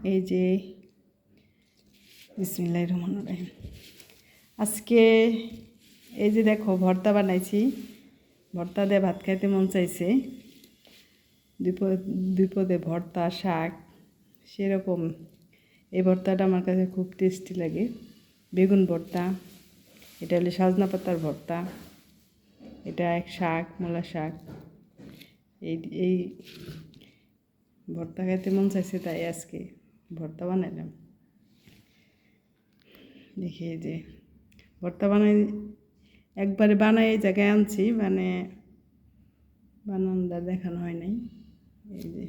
এই যে বিসমিল্লাহির রহমানির রহিম। আজকে এই যে দেখো ভর্তা বানাইছি, ভর্তা দিয়ে ভাত খাইতে মন চাইছে। দুই পদে ভর্তা শাক সেরকম এই ভর্তাটা আমার কাছে খুব টেস্টি লাগে। বেগুন ভর্তা, এটা হলো সজনা পাতার ভর্তা, এটা এক শাক মূলা শাক। এই এই ভর্তা খাইতে মন চাইছে, তাই আজকে ভর্তা বানাইলাম। দেখি এই যে ভর্তা বানাই, একবারে বানাই এই জায়গায় আনছি, মানে বানানটা দেখানো হয় নাই। এই যে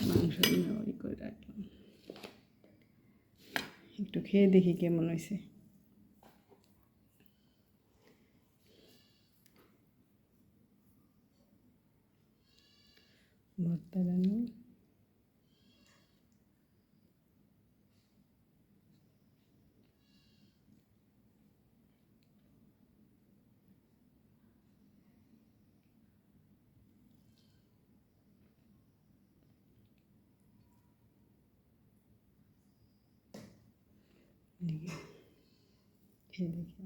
মাংস ওই করে রাখলাম, একটু খেয়ে দেখি কেমন হয়েছে। ভর্তা রান্না দেখি, খেয়ে দেখি।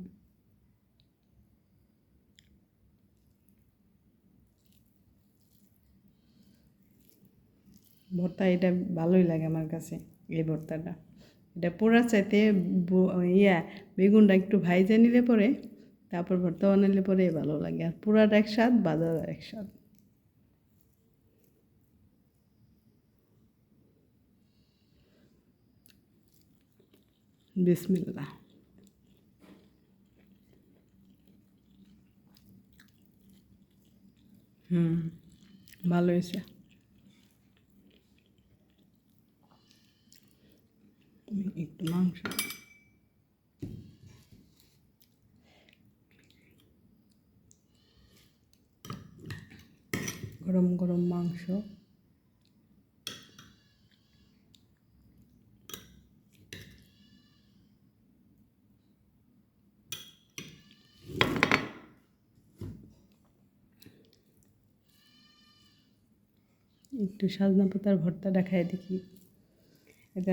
ভর্তা এটা ভালোই লাগে আমার কাছে, এই ভর্তাটা। এটা পোড়া চাইতে বেগুনটা একটু ভাইজে নিলে পরে, তারপর ভর্তা বানালে পরে ভালো লাগে। আর পোড়াটা এক স্বাদ, বাজার এক স্বাদ। বিসমিল্লাহ। ভালো হয়েছে। একটু মাংস, গরম গরম মাংস, একটু সজনা পাতার ভর্তাটা খাই দেখি। এটা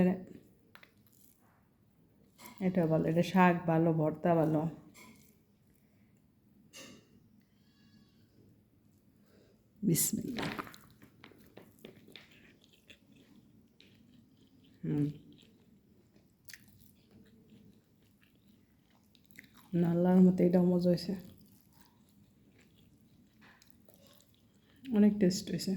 এটা ভালো, এটা শাক ভালো, ভর্তা ভালো। বিসমিল্লাহ। আল্লাহর মতো এটাও মজা হয়েছে, অনেক টেস্ট হয়েছে।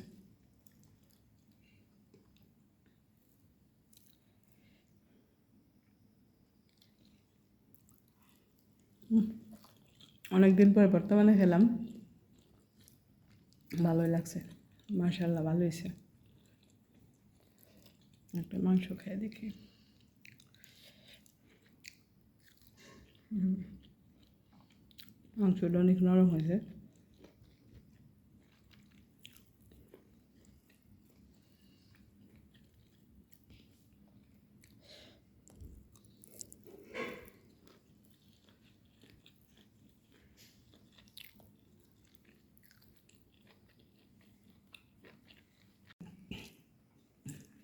অনেকদিন পর বর্তমানে খেলাম, ভালোই লাগছে, মাশাআল্লাহ ভালো হয়েছে। একটা মাংস খেয়ে দেখি। মাংসটা অনেক নরম হয়েছে।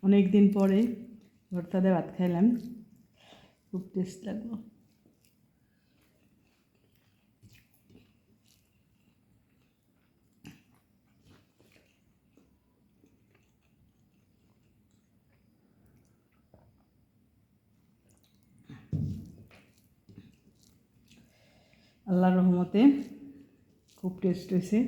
অনেক দিন পরে ভর্তা দিয়ে ভাত খাইলাম, খুব টেস্ট লাগলো। আল্লাহর রহমতে খুব টেস্ট হয়েছে।